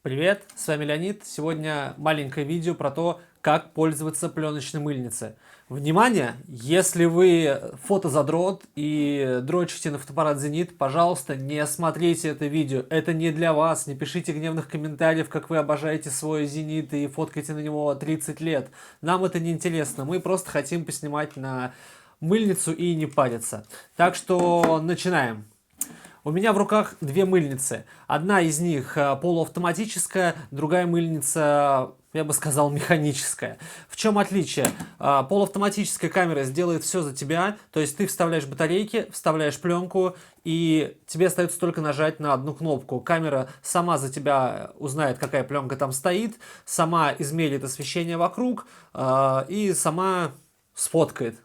Привет, с вами Леонид. Сегодня маленькое видео про то, как пользоваться пленочной мыльницей. Внимание! Если вы фотозадрот и дрочите на фотоаппарат Зенит, пожалуйста, не смотрите это видео. Это не для вас. Не пишите гневных комментариев, как вы обожаете свой Зенит и фоткаете на него 30 лет. Нам это не интересно. Мы просто хотим поснимать на мыльницу и не париться. Так что начинаем. У меня в руках две мыльницы. Одна из них полуавтоматическая, другая мыльница, я бы сказал, механическая. В чем отличие? Полуавтоматическая камера сделает все за тебя, то есть ты вставляешь батарейки, вставляешь пленку, и тебе остается только нажать на одну кнопку. Камера сама за тебя узнает, какая пленка там стоит, сама измерит освещение вокруг и сама сфоткает.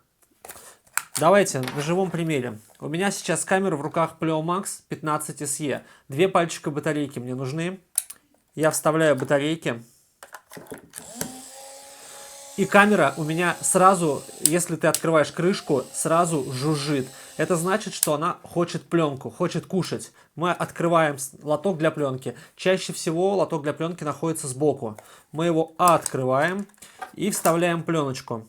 Давайте на живом примере. У меня сейчас камера в руках Pleomax 15 SE. Две пальчика батарейки мне нужны. Я вставляю батарейки. И камера у меня сразу, если ты открываешь крышку, сразу жужжит. Это значит, что она хочет пленку, хочет кушать. Мы открываем лоток для пленки. Чаще всего лоток для пленки находится сбоку. Мы его открываем и вставляем пленочку.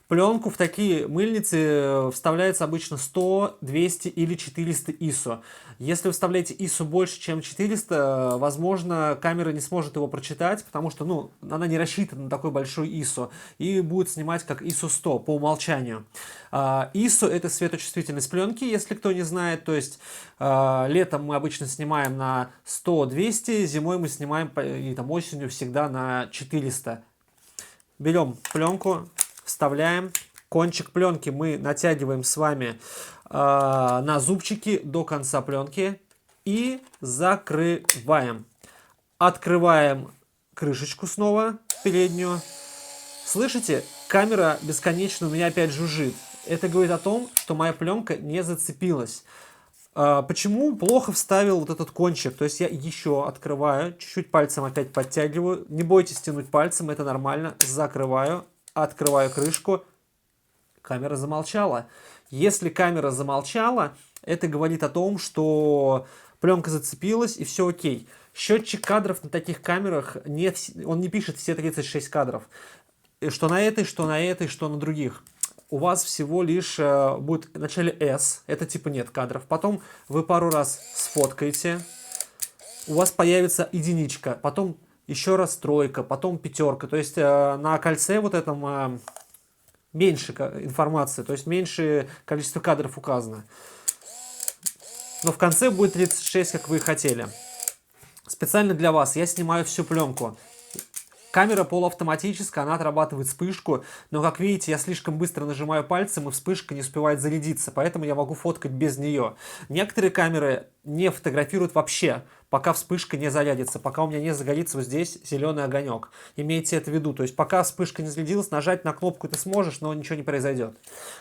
Пленку в такие мыльницы вставляется обычно 100, 200 или 400 ISO. Если вы вставляете ISO больше, чем 400, возможно, камера не сможет его прочитать, потому что она не рассчитана на такой большой ISO и будет снимать как ISO 100 по умолчанию. ISO – это светочувствительность пленки, если кто не знает. То есть летом мы обычно снимаем на 100-200, зимой мы снимаем и там осенью всегда на 400. Берем пленку. Вставляем. Кончик пленки мы натягиваем с вами на зубчики до конца пленки и закрываем. Открываем крышечку снова, переднюю. Слышите? Камера бесконечно у меня опять жужжит. Это говорит о том, что моя пленка не зацепилась. Почему плохо вставил вот этот кончик? То есть я еще открываю, чуть-чуть пальцем опять подтягиваю. Не бойтесь тянуть пальцем, это нормально. Закрываю. Открываю крышку, камера замолчала. Если камера замолчала, это говорит о том, что пленка зацепилась и все окей. Счетчик кадров на таких камерах, он не пишет все 36 кадров. Что на этой, что на этой, что на других. У вас всего лишь будет в начале S, это типа нет кадров. Потом вы пару раз сфоткаете, у вас появится единичка, потом еще раз тройка, потом пятерка. То есть на кольце вот этом меньше информации, то есть меньше количество кадров указано. Но в конце будет 36, как вы и хотели. Специально для вас я снимаю всю пленку. Камера полуавтоматическая, она отрабатывает вспышку, но, как видите, я слишком быстро нажимаю пальцем, и вспышка не успевает зарядиться, поэтому я могу фоткать без нее. Некоторые камеры не фотографируют вообще, пока вспышка не зарядится, пока у меня не загорится вот здесь зеленый огонек. Имейте это в виду, то есть пока вспышка не зарядилась, нажать на кнопку ты сможешь, но ничего не произойдет.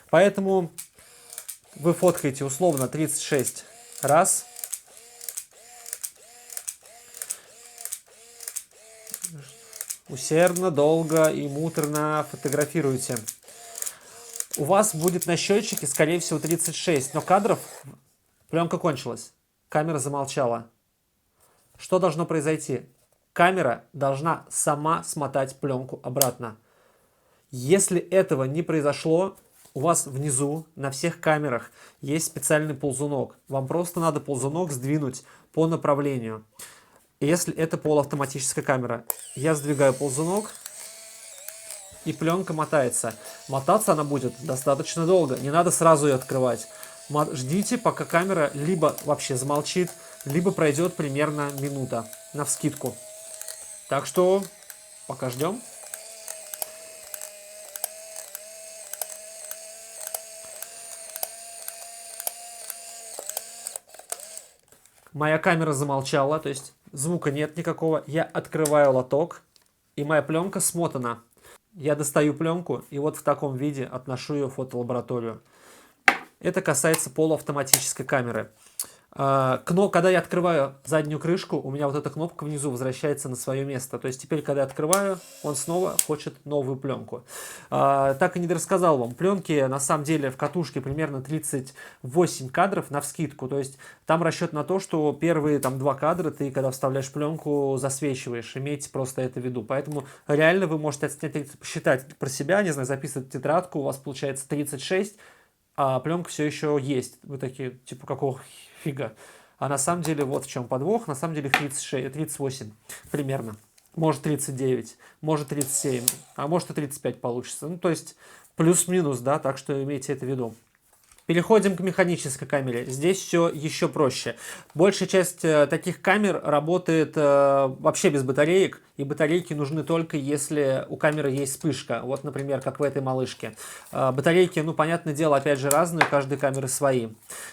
Поэтому вы фоткаете условно 36 раз. Усердно, долго и муторно фотографируйте. У вас будет на счетчике, скорее всего, 36, но кадров пленка кончилась. Камера замолчала. Что должно произойти? Камера должна сама смотать пленку обратно. Если этого не произошло, у вас внизу на всех камерах есть специальный ползунок. Вам просто надо ползунок сдвинуть по направлению. Если это полуавтоматическая камера, я сдвигаю ползунок, и пленка мотается. Мотаться она будет достаточно долго, не надо сразу ее открывать. Ждите, пока камера либо вообще замолчит, либо пройдет примерно минута, навскидку. Так что пока ждем. Моя камера замолчала, то есть звука нет никакого. Я открываю лоток, и моя пленка смотана. Я достаю пленку и вот в таком виде отношу ее в фотолабораторию. Это касается полуавтоматической камеры. Когда я открываю заднюю крышку, у меня вот эта кнопка внизу возвращается на свое место. То есть теперь, когда я открываю, он снова хочет новую пленку. Так и не рассказал вам. Пленки на самом деле в катушке примерно 38 кадров навскидку. То есть там расчет на то, что первые там 2 кадра ты, когда вставляешь пленку, засвечиваешь. Имейте просто это в виду. Поэтому реально вы можете отснять, посчитать про себя, не знаю, записывать тетрадку, у вас получается 36, а пленка все еще есть. Вы такие, типа, какого фига? А на самом деле вот в чем подвох. На самом деле 36, 38 примерно. Может 39, может 37, а может и 35 получится. Ну, то есть плюс-минус, да, так что имейте это в виду. Переходим к механической камере. Здесь все еще проще. Большая часть таких камер работает вообще без батареек, и батарейки нужны только если у камеры есть вспышка. Вот, например, как в этой малышке. Батарейки, ну, понятное дело, опять же разные, у каждой камеры свои.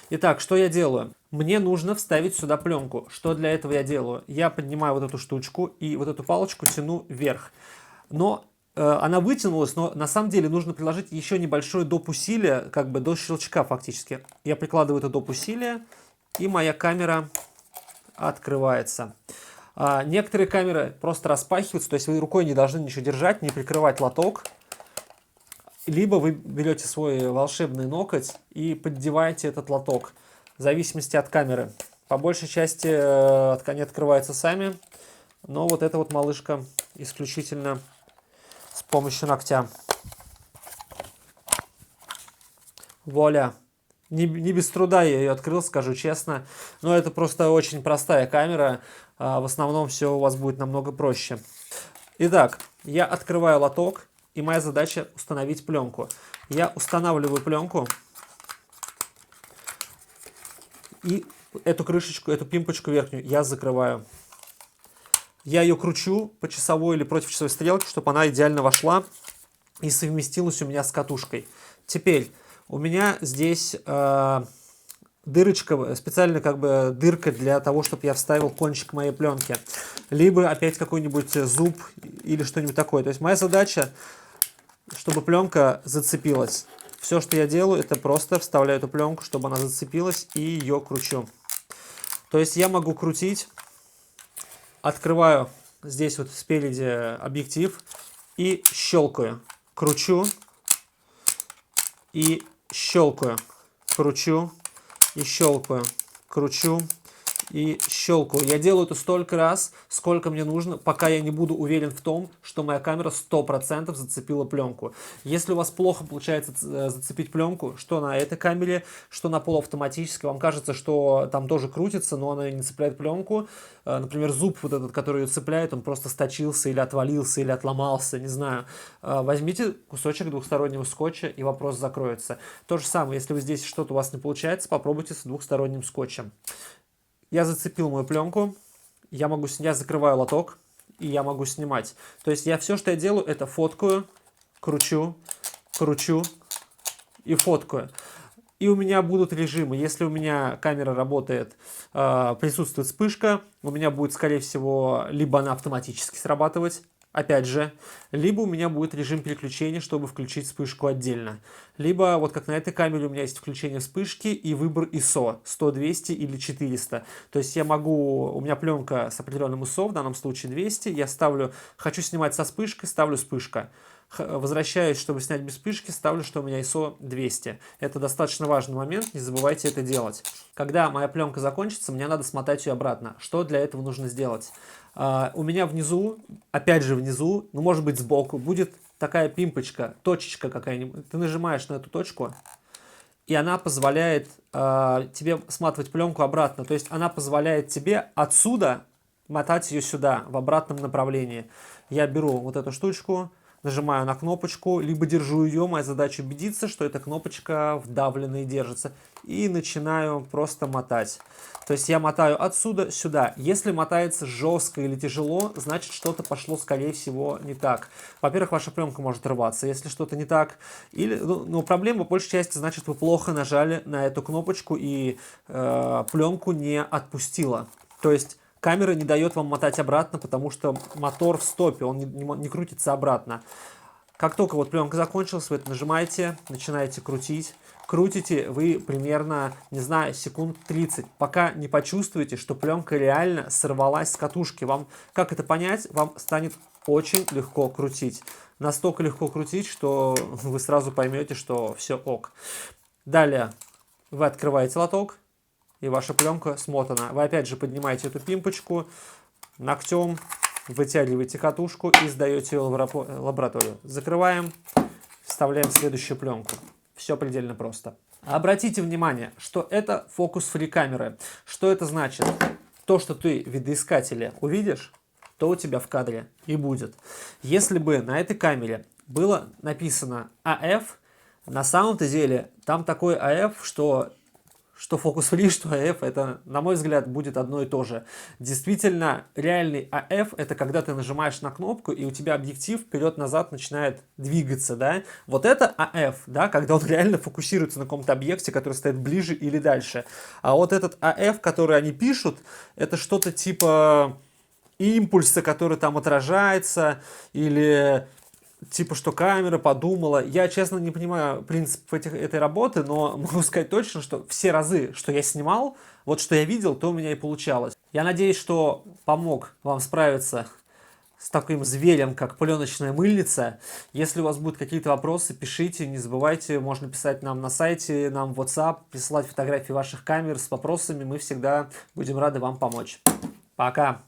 Итак, что я делаю? Мне нужно вставить сюда пленку. Что для этого я делаю? Я поднимаю вот эту штучку и вот эту палочку тяну вверх. Но она вытянулась, но на самом деле нужно приложить еще небольшое доп. Усилие, как бы до щелчка фактически. Я прикладываю это доп. Усилие, и моя камера открывается. Некоторые камеры просто распахиваются, то есть вы рукой не должны ничего держать, не прикрывать лоток. Либо вы берете свой волшебный ноготь и поддеваете этот лоток, в зависимости от камеры. По большей части они открываются сами, но вот эта вот малышка исключительно с помощью ногтя. Вуаля. Не без труда я ее открыл, скажу честно. Но это просто очень простая камера. В основном все у вас будет намного проще. Итак, я открываю лоток, и моя задача установить пленку. Я устанавливаю пленку. И эту крышечку, эту пимпочку верхнюю я закрываю. Я ее кручу по часовой или против часовой стрелки, чтобы она идеально вошла и совместилась у меня с катушкой. Теперь у меня здесь дырочка, специально как бы дырка для того, чтобы я вставил кончик моей пленки. Либо опять какой-нибудь зуб или что-нибудь такое. То есть моя задача, чтобы пленка зацепилась. Все, что я делаю, это просто вставляю эту пленку, чтобы она зацепилась, и ее кручу. То есть я могу крутить. Открываю здесь вот спереди объектив и щелкаю. Кручу и щелкаю. Кручу и щелкаю. Кручу и щелкаю. Я делаю это столько раз, сколько мне нужно, пока я не буду уверен в том, что моя камера 100% зацепила пленку. Если у вас плохо получается зацепить пленку, что на этой камере, что на полуавтоматической, вам кажется, что там тоже крутится, но она не цепляет пленку. Например, зуб вот этот, который ее цепляет, он просто сточился или отвалился, или отломался, не знаю. Возьмите кусочек двухстороннего скотча, и вопрос закроется. То же самое, если вы здесь что-то у вас не получается, попробуйте с двухсторонним скотчем. Я зацепил мою пленку, я закрываю лоток, и я могу снимать. То есть все, что я делаю, это фоткаю, кручу, кручу и фоткаю. И у меня будут режимы. Если у меня камера работает, присутствует вспышка, у меня будет, скорее всего, либо она автоматически срабатывать, опять же, либо у меня будет режим переключения, чтобы включить вспышку отдельно. Либо, вот как на этой камере, у меня есть включение вспышки и выбор ISO 100, 200 или 400. То есть у меня пленка с определенным ISO, в данном случае 200, я хочу снимать со вспышкой, ставлю вспышка. Возвращаюсь, чтобы снять без вспышки, ставлю, что у меня ISO 200. Это достаточно важный момент, не забывайте это делать. Когда моя пленка закончится, мне надо смотать ее обратно. Что для этого нужно сделать? У меня внизу, опять же внизу, ну может быть сбоку, будет такая пимпочка, точечка какая-нибудь. Ты нажимаешь на эту точку, и она позволяет тебе сматывать пленку обратно. То есть она позволяет тебе отсюда мотать ее сюда, в обратном направлении. Я беру вот эту штучку, нажимаю на кнопочку, либо держу ее, моя задача убедиться, что эта кнопочка вдавлена и держится, и начинаю просто мотать. То есть я мотаю отсюда сюда. Если мотается жестко или тяжело, значит что-то пошло, скорее всего, не так. Во-первых, ваша пленка может рваться, если что-то не так. Но проблема, по большей части, значит, вы плохо нажали на эту кнопочку и пленку не отпустила. То есть камера не дает вам мотать обратно, потому что мотор в стопе, он не крутится обратно. Как только вот пленка закончилась, вы это нажимаете, начинаете крутить. крутите вы примерно, не знаю, секунд 30, пока не почувствуете, что пленка реально сорвалась с катушки. Вам, как это понять? Вам станет очень легко крутить. Настолько легко крутить, что вы сразу поймете, что все ок. Далее вы открываете лоток, и ваша пленка смотана. Вы опять же поднимаете эту пимпочку, ногтем вытягиваете катушку и сдаете ее в лабораторию. Закрываем, вставляем следующую пленку. Все предельно просто. Обратите внимание, что это фокус-фри камеры. Что это значит? То, что ты в видоискателе увидишь, то у тебя в кадре и будет. Если бы на этой камере было написано AF, на самом-то деле там такой AF, что фокус-фри, что AF, это, на мой взгляд, будет одно и то же. Действительно, реальный AF — это когда ты нажимаешь на кнопку, и у тебя объектив вперед-назад начинает двигаться, да? Вот это AF, да, когда он реально фокусируется на каком-то объекте, который стоит ближе или дальше. А вот этот AF, который они пишут, это что-то типа импульса, который там отражается, или типа, что камера подумала. Я, честно, не понимаю принцип этой работы, но могу сказать точно, что все разы, что я снимал, вот что я видел, то у меня и получалось. Я надеюсь, что помог вам справиться с таким зверем, как пленочная мыльница. Если у вас будут какие-то вопросы, пишите, не забывайте, можно писать нам на сайте, нам в WhatsApp, присылать фотографии ваших камер с вопросами, мы всегда будем рады вам помочь. Пока!